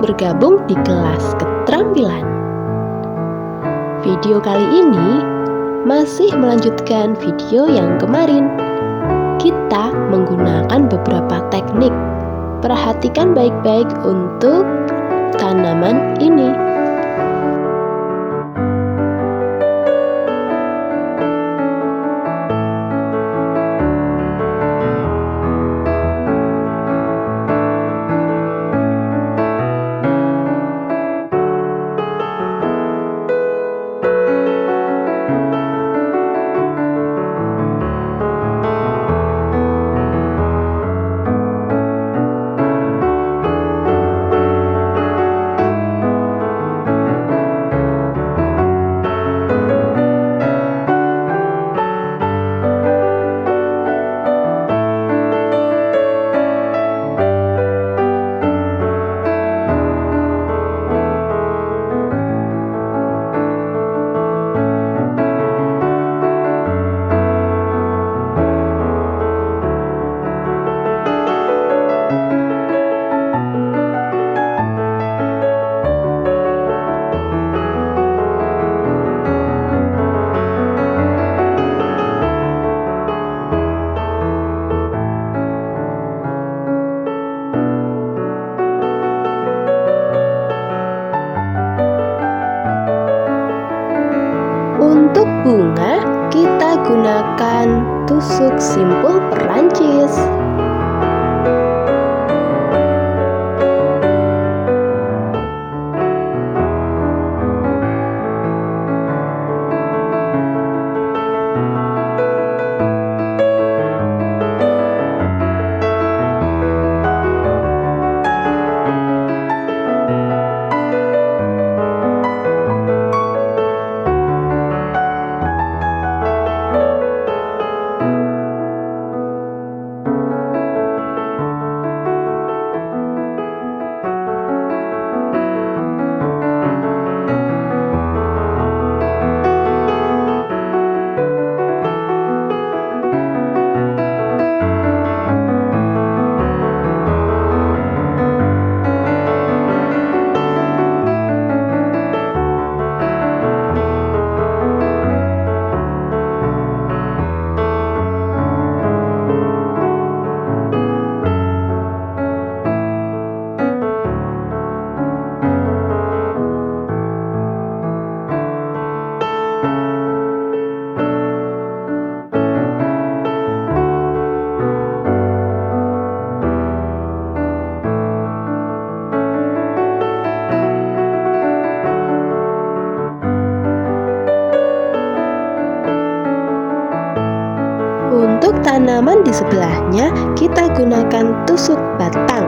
bergabung di kelas keterampilan. Video kali ini masih melanjutkan video yang kemarin. Kita menggunakan beberapa teknik. Perhatikan baik-baik untuk tanaman ini. Untuk bunga, kita gunakan tusuk simpul Perancis. Untuk tanaman di sebelahnya, kita gunakan tusuk batang.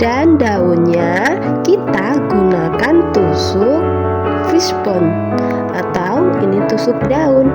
Dan daunnya kita gunakan tusuk fishbone atau ini tusuk daun.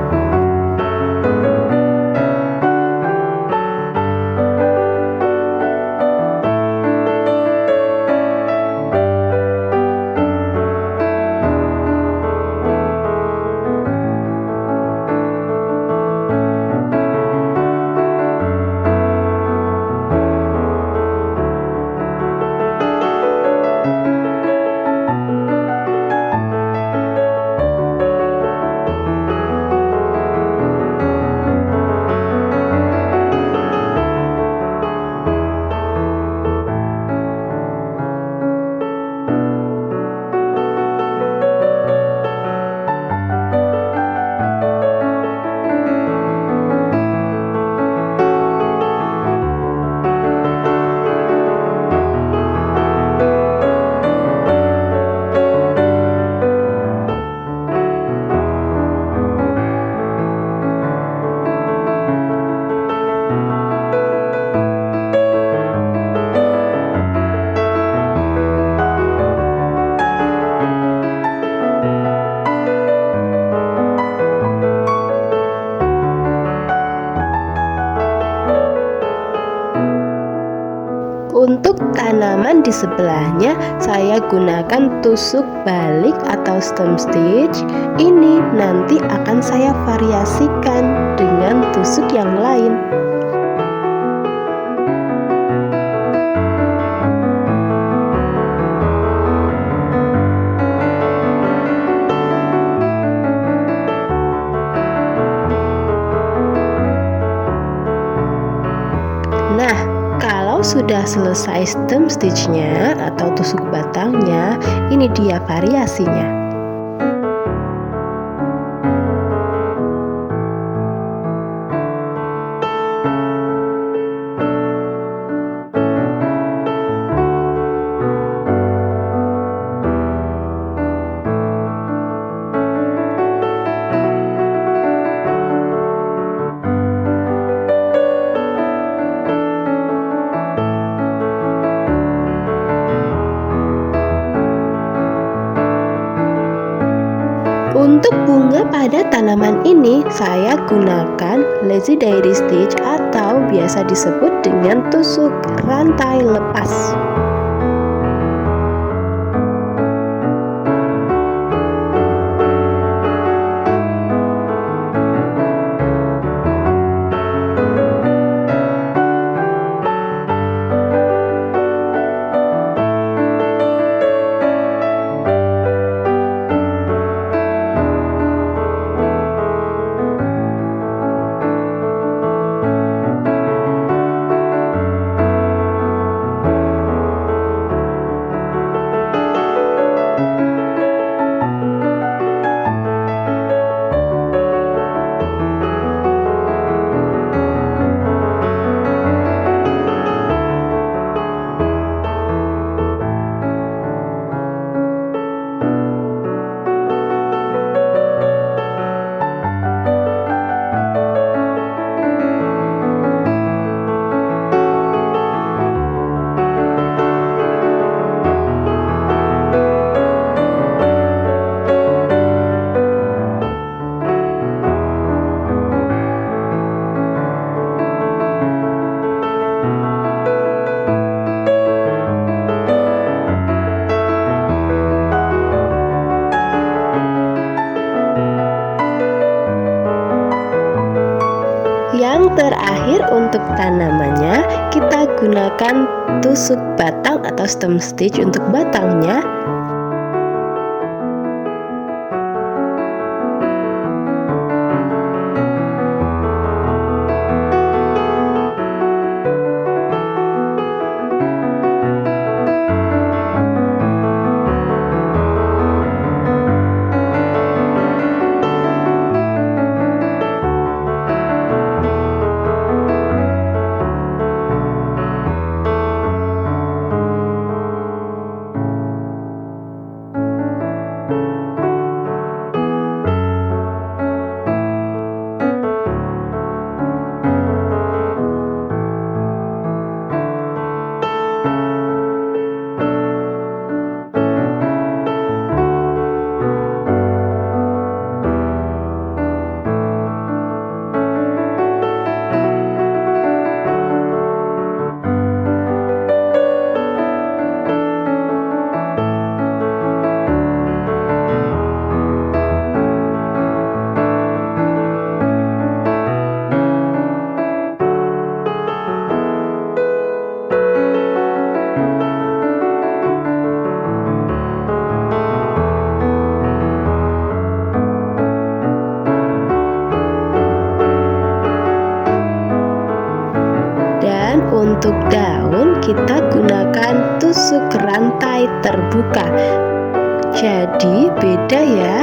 Untuk tanaman di sebelahnya, saya gunakan tusuk balik atau stem stitch. Ini nanti akan saya variasikan dengan tusuk yang lain. Nah, kalau sudah selesai stem stitchnya atau tusuk batangnya, ini dia variasinya. Untuk bunga pada tanaman ini, saya gunakan lazy daisy stitch atau biasa disebut dengan tusuk rantai lepas. Yang terakhir untuk tanamannya, kita gunakan tusuk batang atau stem stitch untuk batangnya. Untuk daun kita gunakan tusuk rantai terbuka. Jadi beda ya.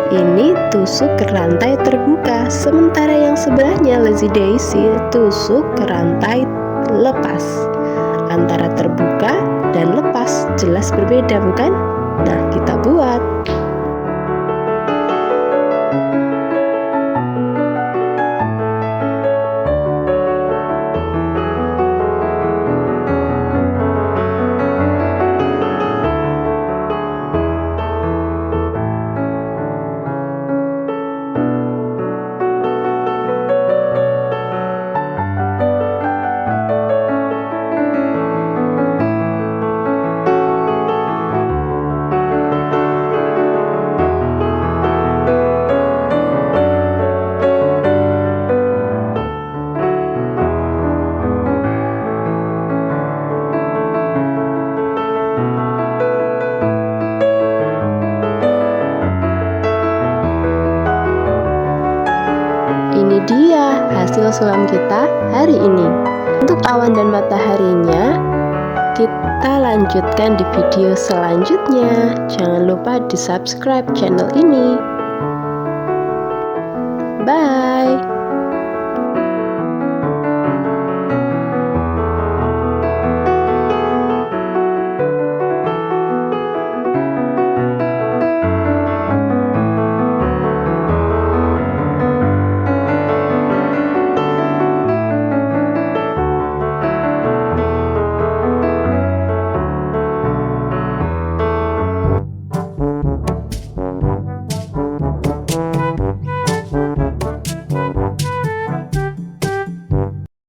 Ini tusuk rantai terbuka, sementara yang sebelahnya lazy daisy tusuk rantai lepas. Antara terbuka dan lepas jelas berbeda, bukan? Nah, kita buat. sulam kita hari ini. Untuk awan dan mataharinya kita lanjutkan di video selanjutnya. Jangan lupa di subscribe channel ini. Bye.